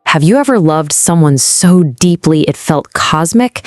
Have you ever loved someone so deeply it felt cosmic,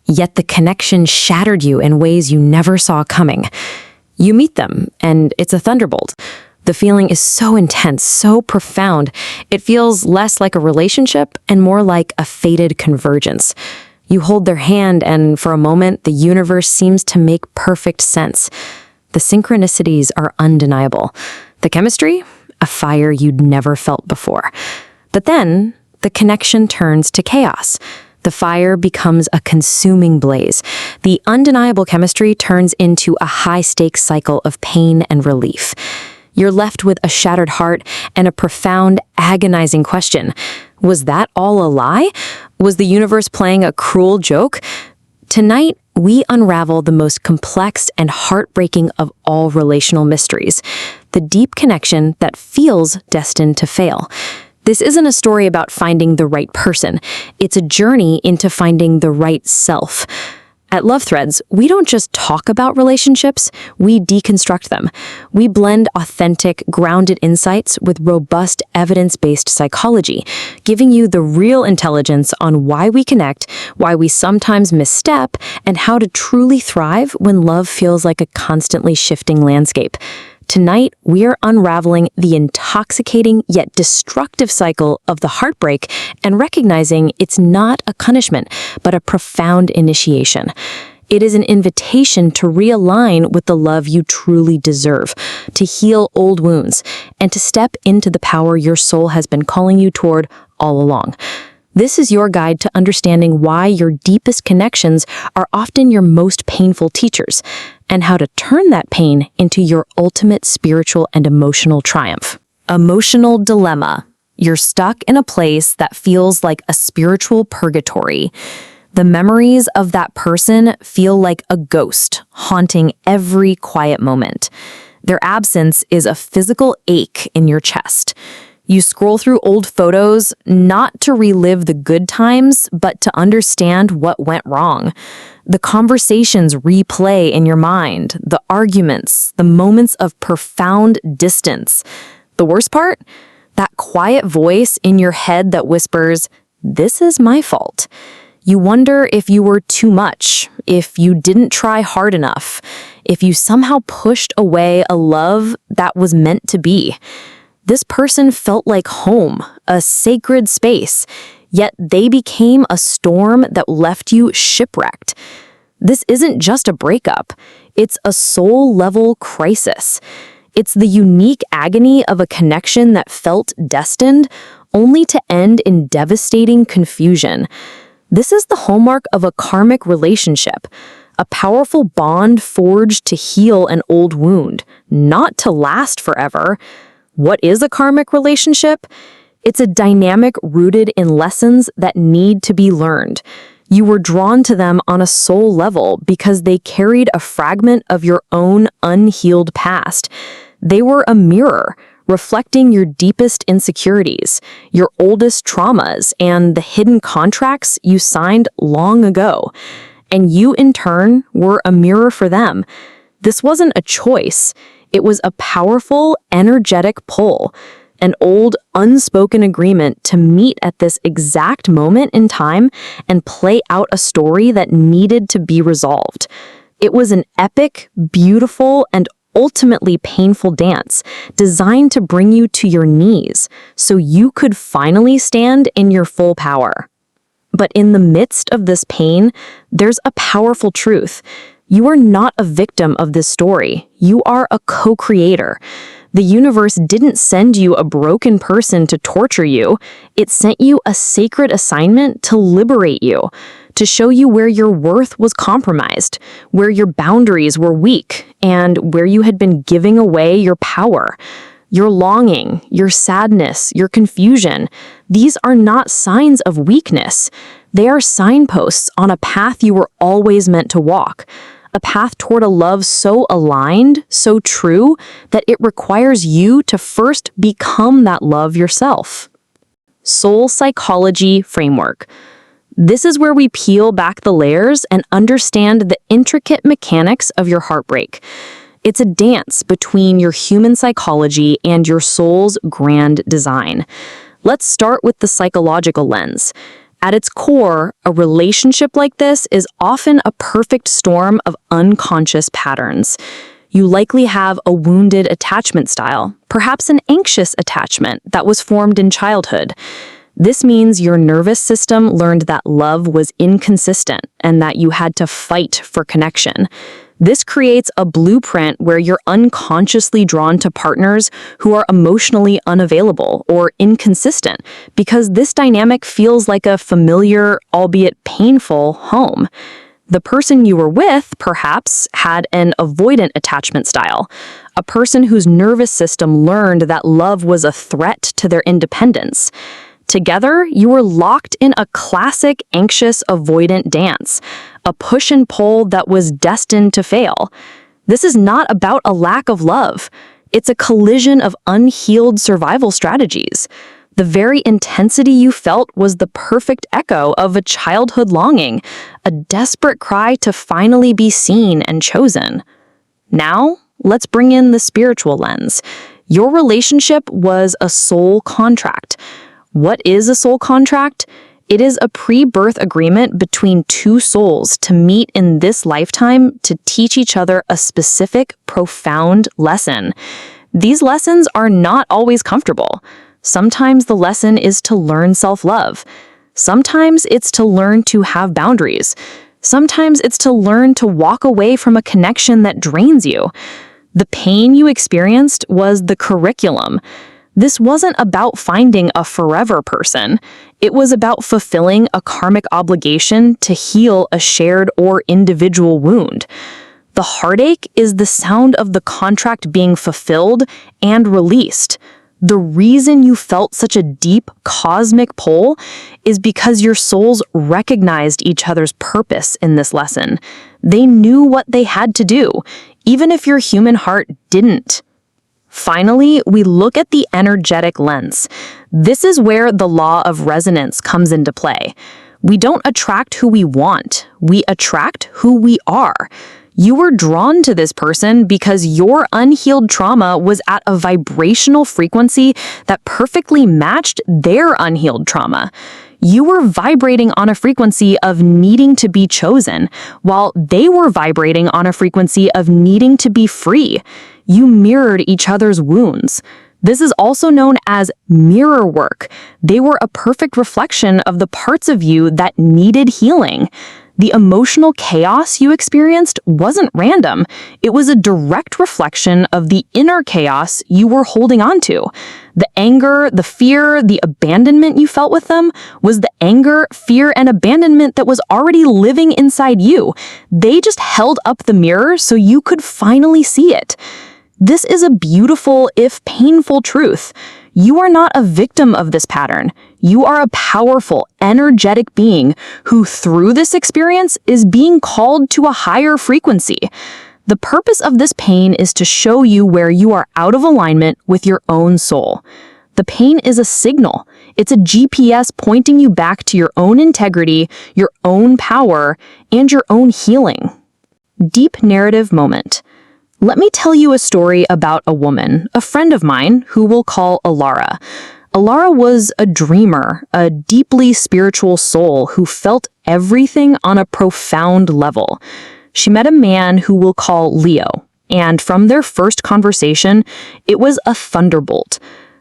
yet the connection shattered you in ways you never saw coming? You meet them, and it's a thunderbolt. The feeling is so intense, so profound, it feels less like a relationship and more like a fated convergence. You hold their hand, and for a moment, the universe seems to make perfect sense. The synchronicities are undeniable. The chemistry? A fire you'd never felt before. But then, the connection turns to chaos. The fire becomes a consuming blaze. The undeniable chemistry turns into a high-stakes cycle of pain and relief. You're left with a shattered heart and a profound, agonizing question. Was that all a lie? Was the universe playing a cruel joke? Tonight, we unravel the most complex and heartbreaking of all relational mysteries, the deep connection that feels destined to fail. This isn't a story about finding the right person. It's a journey into finding the right self. At Love Threads, we don't just talk about relationships, we deconstruct them. We blend authentic, grounded insights with robust, evidence-based psychology, giving you the real intelligence on why we connect, why we sometimes misstep, and how to truly thrive when love feels like a constantly shifting landscape. Tonight, we are unraveling the intoxicating yet destructive cycle of the heartbreak and recognizing it's not a punishment, but a profound initiation. It is an invitation to realign with the love you truly deserve, to heal old wounds, and to step into the power your soul has been calling you toward all along. This is your guide to understanding why your deepest connections are often your most painful teachers, and how to turn that pain into your ultimate spiritual and emotional triumph. Emotional dilemma. You're stuck in a place that feels like a spiritual purgatory. The memories of that person feel like a ghost, haunting every quiet moment. Their absence is a physical ache in your chest. You scroll through old photos, not to relive the good times, but to understand what went wrong. The conversations replay in your mind, the arguments, the moments of profound distance. The worst part? That quiet voice in your head that whispers, "This is my fault." You wonder if you were too much, if you didn't try hard enough, if you somehow pushed away a love that was meant to be. This person felt like home, a sacred space, yet they became a storm that left you shipwrecked. This isn't just a breakup, it's a soul-level crisis. It's the unique agony of a connection that felt destined, only to end in devastating confusion. This is the hallmark of a karmic relationship, a powerful bond forged to heal an old wound, not to last forever. What is a karmic relationship? It's a dynamic rooted in lessons that need to be learned. You were drawn to them on a soul level because they carried a fragment of your own unhealed past. They were a mirror, reflecting your deepest insecurities, your oldest traumas, and the hidden contracts you signed long ago. And you, in turn, were a mirror for them. This wasn't a choice. It was a powerful, energetic pull, an old, unspoken agreement to meet at this exact moment in time and play out a story that needed to be resolved. It was an epic, beautiful, and ultimately painful dance designed to bring you to your knees so you could finally stand in your full power. But in the midst of this pain, there's a powerful truth. You are not a victim of this story. You are a co-creator. The universe didn't send you a broken person to torture you. It sent you a sacred assignment to liberate you, to show you where your worth was compromised, where your boundaries were weak, and where you had been giving away your power. Your longing, your sadness, your confusion, these are not signs of weakness. They are signposts on a path you were always meant to walk. A path toward a love so aligned, so true, that it requires you to first become that love yourself. Soul Psychology Framework. This is where we peel back the layers and understand the intricate mechanics of your heartbreak. It's a dance between your human psychology and your soul's grand design. Let's start with the psychological lens. At its core, a relationship like this is often a perfect storm of unconscious patterns. You likely have a wounded attachment style, perhaps an anxious attachment that was formed in childhood. This means your nervous system learned that love was inconsistent and that you had to fight for connection. This creates a blueprint where you're unconsciously drawn to partners who are emotionally unavailable or inconsistent because this dynamic feels like a familiar, albeit painful, home. The person you were with, perhaps, had an avoidant attachment style, a person whose nervous system learned that love was a threat to their independence. Together, you were locked in a classic anxious avoidant dance, a push and pull that was destined to fail. This is not about a lack of love. It's a collision of unhealed survival strategies. The very intensity you felt was the perfect echo of a childhood longing, a desperate cry to finally be seen and chosen. Now, let's bring in the spiritual lens. Your relationship was a soul contract. What is a soul contract? It is a pre-birth agreement between two souls to meet in this lifetime to teach each other a specific, profound lesson. These lessons are not always comfortable. Sometimes the lesson is to learn self-love. Sometimes it's to learn to have boundaries. Sometimes it's to learn to walk away from a connection that drains you. The pain you experienced was the curriculum. This wasn't about finding a forever person. It was about fulfilling a karmic obligation to heal a shared or individual wound. The heartache is the sound of the contract being fulfilled and released. The reason you felt such a deep cosmic pull is because your souls recognized each other's purpose in this lesson. They knew what they had to do, even if your human heart didn't. Finally, we look at the energetic lens. This is where the law of resonance comes into play. We don't attract who we want, we attract who we are. You were drawn to this person because your unhealed trauma was at a vibrational frequency that perfectly matched their unhealed trauma. You were vibrating on a frequency of needing to be chosen, while they were vibrating on a frequency of needing to be free. You mirrored each other's wounds. This is also known as mirror work. They were a perfect reflection of the parts of you that needed healing. The emotional chaos you experienced wasn't random. It was a direct reflection of the inner chaos you were holding on to. The anger, the fear, the abandonment you felt with them was the anger, fear, and abandonment that was already living inside you. They just held up the mirror so you could finally see it. This is a beautiful, if painful, truth. You are not a victim of this pattern. You are a powerful, energetic being who, through this experience, is being called to a higher frequency. The purpose of this pain is to show you where you are out of alignment with your own soul. The pain is a signal. It's a GPS pointing you back to your own integrity, your own power, and your own healing. Deep narrative moment. Let me tell you a story about a woman, a friend of mine, who we'll call Alara. Alara was a dreamer, a deeply spiritual soul who felt everything on a profound level. She met a man who we'll call Leo, and from their first conversation, it was a thunderbolt.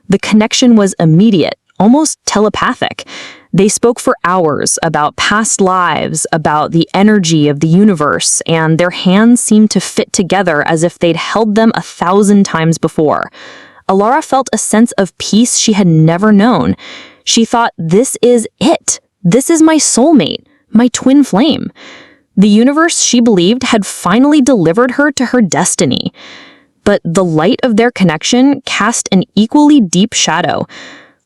The connection was immediate, almost telepathic. They spoke for hours about past lives, about the energy of the universe, and their hands seemed to fit together as if they'd held them 1,000 times before. Alara felt a sense of peace she had never known. She thought, this is it. This is my soulmate, my twin flame. The universe, she believed, had finally delivered her to her destiny. But the light of their connection cast an equally deep shadow.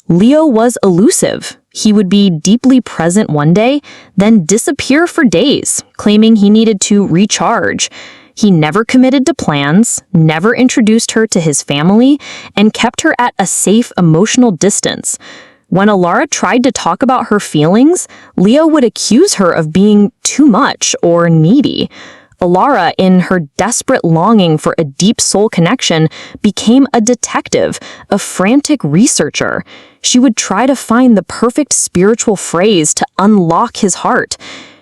Leo was elusive. He would be deeply present one day, then disappear for days, claiming he needed to recharge. He never committed to plans, never introduced her to his family, and kept her at a safe emotional distance. When Alara tried to talk about her feelings, Leo would accuse her of being too much or needy. Alara, in her desperate longing for a deep soul connection, became a detective, a frantic researcher. She would try to find the perfect spiritual phrase to unlock his heart.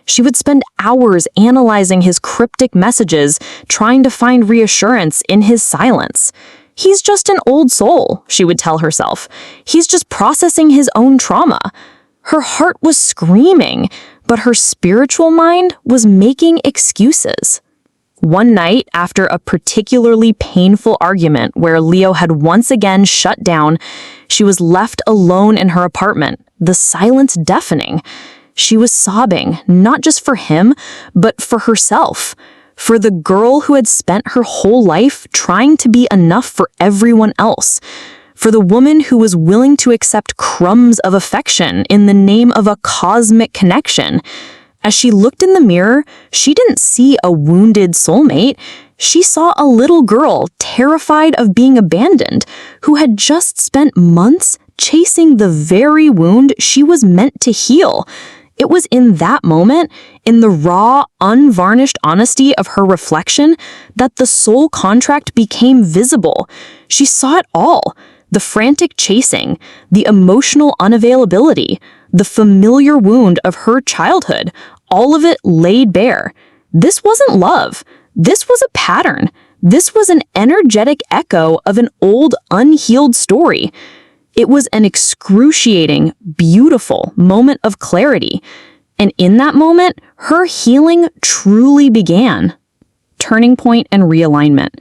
She would spend hours analyzing his cryptic messages, trying to find reassurance in his silence. "He's just an old soul," she would tell herself. "He's just processing his own trauma." Her heart was screaming, but her spiritual mind was making excuses. One night, after a particularly painful argument where Leo had once again shut down, she was left alone in her apartment, the silence deafening. She was sobbing, not just for him, but for herself, for the girl who had spent her whole life trying to be enough for everyone else, for the woman who was willing to accept crumbs of affection in the name of a cosmic connection. As she looked in the mirror, she didn't see a wounded soulmate. She saw a little girl terrified of being abandoned, who had just spent months chasing the very wound she was meant to heal. It was in that moment, in the raw, unvarnished honesty of her reflection, that the soul contract became visible. She saw it all: the frantic chasing, the emotional unavailability, the familiar wound of her childhood, all of it laid bare. This wasn't love. This was a pattern. This was an energetic echo of an old, unhealed story. It was an excruciating, beautiful moment of clarity. And in that moment, her healing truly began. Turning point and realignment.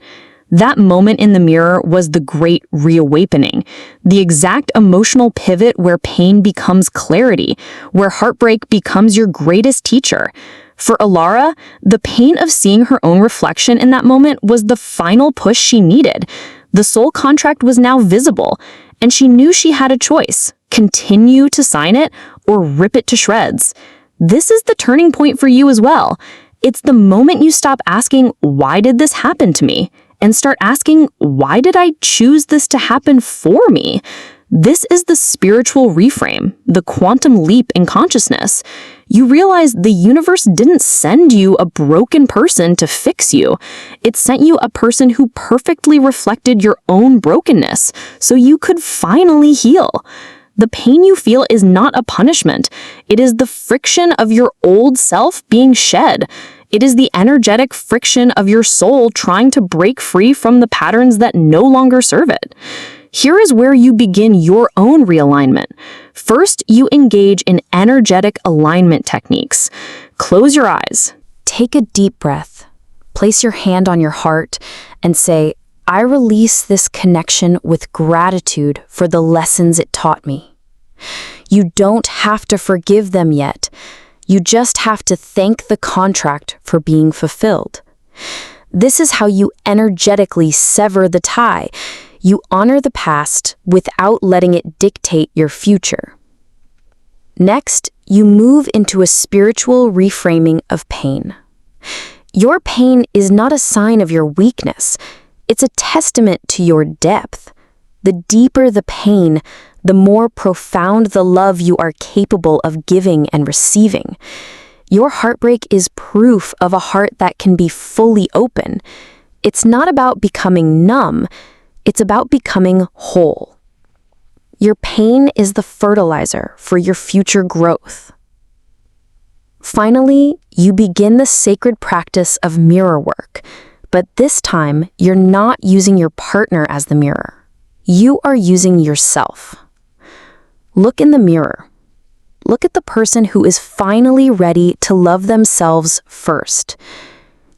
That moment in the mirror was the great reawakening, the exact emotional pivot where pain becomes clarity, where heartbreak becomes your greatest teacher. For Alara, the pain of seeing her own reflection in that moment was the final push she needed. The soul contract was now visible, and she knew she had a choice: continue to sign it or rip it to shreds. This is the turning point for you as well. It's the moment you stop asking, "Why did this happen to me?" and start asking, "Why did I choose this to happen for me?" This is the spiritual reframe, the quantum leap in consciousness. You realize the universe didn't send you a broken person to fix you. It sent you a person who perfectly reflected your own brokenness, so you could finally heal. The pain you feel is not a punishment. It is the friction of your old self being shed. It is the energetic friction of your soul trying to break free from the patterns that no longer serve it. Here is where you begin your own realignment. First, you engage in energetic alignment techniques. Close your eyes. Take a deep breath. Place your hand on your heart and say, "I release this connection with gratitude for the lessons it taught me." You don't have to forgive them yet. You just have to thank the contract for being fulfilled. This is how you energetically sever the tie. You honor the past without letting it dictate your future. Next, you move into a spiritual reframing of pain. Your pain is not a sign of your weakness. It's a testament to your depth. The deeper the pain, the more profound the love you are capable of giving and receiving. Your heartbreak is proof of a heart that can be fully open. It's not about becoming numb. It's about becoming whole. Your pain is the fertilizer for your future growth. Finally, you begin the sacred practice of mirror work, but this time you're not using your partner as the mirror. You are using yourself. Look in the mirror. Look at the person who is finally ready to love themselves first.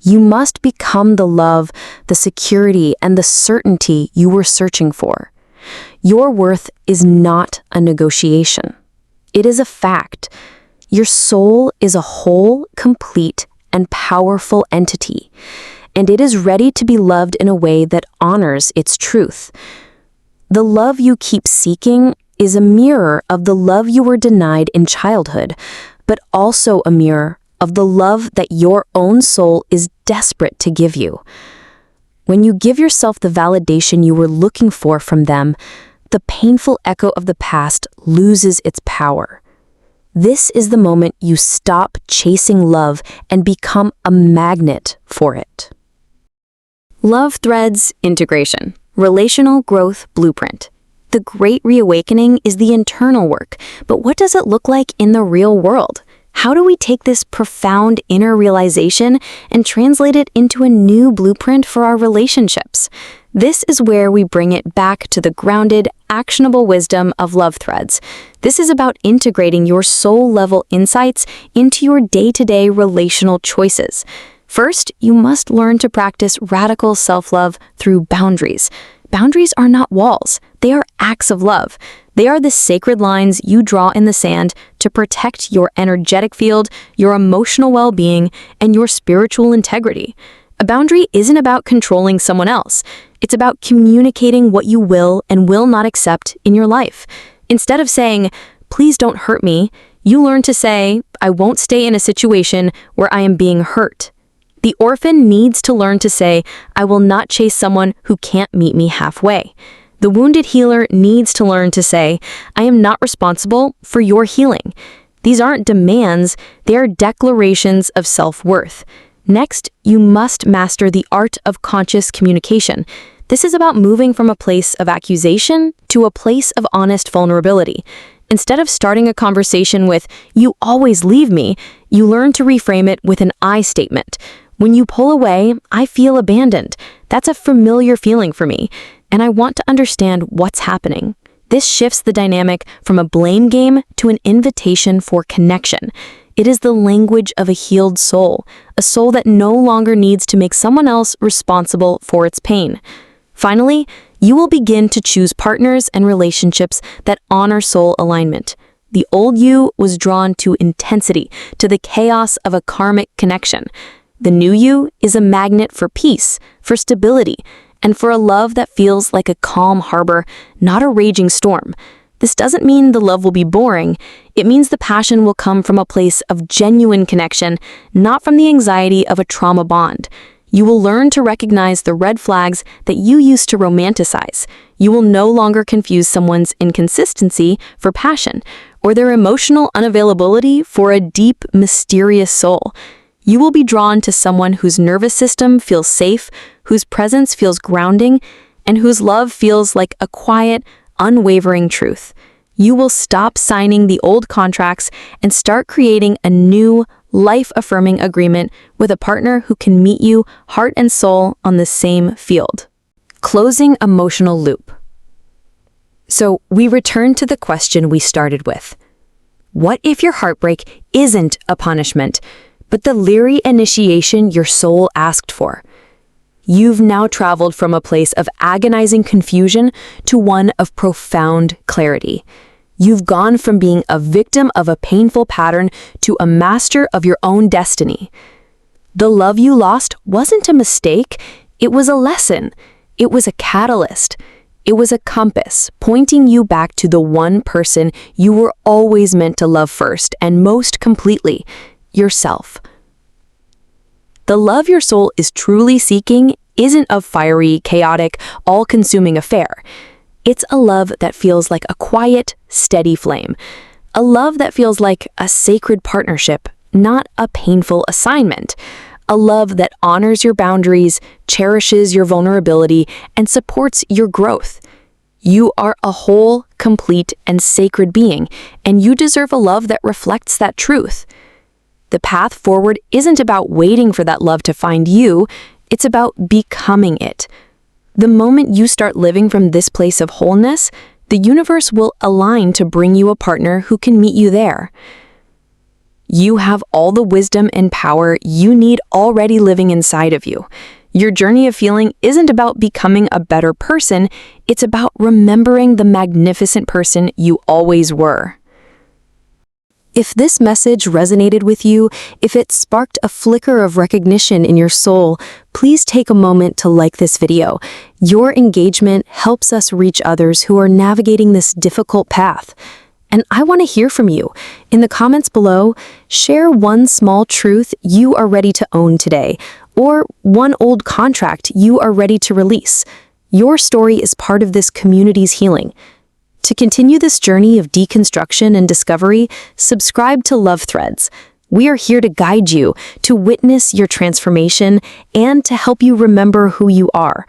You must become the love, the security, and the certainty you were searching for. Your worth is not a negotiation. It is a fact. Your soul is a whole, complete, and powerful entity, and it is ready to be loved in a way that honors its truth. The love you keep seeking is a mirror of the love you were denied in childhood, but also a mirror of the love that your own soul is desperate to give you. When you give yourself the validation you were looking for from them, the painful echo of the past loses its power. This is the moment you stop chasing love and become a magnet for it. Love Threads Integration, Relational Growth Blueprint. The Great Reawakening is the internal work, but what does it look like in the real world? How do we take this profound inner realization and translate it into a new blueprint for our relationships? This is where we bring it back to the grounded, actionable wisdom of Love Threads. This is about integrating your soul-level insights into your day-to-day relational choices. First, you must learn to practice radical self-love through boundaries. Boundaries are not walls. They are acts of love. They are the sacred lines you draw in the sand to protect your energetic field, your emotional well-being, and your spiritual integrity. A boundary isn't about controlling someone else. It's about communicating what you will and will not accept in your life. Instead of saying, "Please don't hurt me," you learn to say, "I won't stay in a situation where I am being hurt." The orphan needs to learn to say, "I will not chase someone who can't meet me halfway." The wounded healer needs to learn to say, "I am not responsible for your healing." These aren't demands, they are declarations of self-worth. Next, you must master the art of conscious communication. This is about moving from a place of accusation to a place of honest vulnerability. Instead of starting a conversation with, "You always leave me," you learn to reframe it with an "I" statement. When you pull away, I feel abandoned. That's a familiar feeling for me, and I want to understand what's happening. This shifts the dynamic from a blame game to an invitation for connection. It is the language of a healed soul, a soul that no longer needs to make someone else responsible for its pain. Finally, you will begin to choose partners and relationships that honor soul alignment. The old you was drawn to intensity, to the chaos of a karmic connection. The new you is a magnet for peace, for stability, and for a love that feels like a calm harbor, not a raging storm. This doesn't mean the love will be boring. It means the passion will come from a place of genuine connection, not from the anxiety of a trauma bond. You will learn to recognize the red flags that you used to romanticize. You will no longer confuse someone's inconsistency for passion, or their emotional unavailability for a deep, mysterious soul. You will be drawn to someone whose nervous system feels safe, whose presence feels grounding, and whose love feels like a quiet, unwavering truth. You will stop signing the old contracts and start creating a new, life-affirming agreement with a partner who can meet you heart and soul on the same field. Closing emotional loop. So we return to the question we started with. What if your heartbreak isn't a punishment, but the leery initiation your soul asked for? You've now traveled from a place of agonizing confusion to one of profound clarity. You've gone from being a victim of a painful pattern to a master of your own destiny. The love you lost wasn't a mistake, it was a lesson. It was a catalyst. It was a compass pointing you back to the one person you were always meant to love first and most completely, yourself. The love your soul is truly seeking isn't a fiery, chaotic, all-consuming affair. It's a love that feels like a quiet, steady flame. A love that feels like a sacred partnership, not a painful assignment. A love that honors your boundaries, cherishes your vulnerability, and supports your growth. You are a whole, complete, and sacred being, and you deserve a love that reflects that truth. The path forward isn't about waiting for that love to find you, it's about becoming it. The moment you start living from this place of wholeness, the universe will align to bring you a partner who can meet you there. You have all the wisdom and power you need already living inside of you. Your journey of healing isn't about becoming a better person, it's about remembering the magnificent person you always were. If this message resonated with you, if it sparked a flicker of recognition in your soul, please take a moment to like this video. Your engagement helps us reach others who are navigating this difficult path. And I want to hear from you. In the comments below, share one small truth you are ready to own today, or one old contract you are ready to release. Your story is part of this community's healing. To continue this journey of deconstruction and discovery, subscribe to Love Threads. We are here to guide you, to witness your transformation, and to help you remember who you are.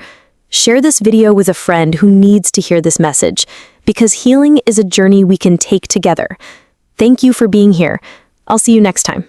Share this video with a friend who needs to hear this message, because healing is a journey we can take together. Thank you for being here. I'll see you next time.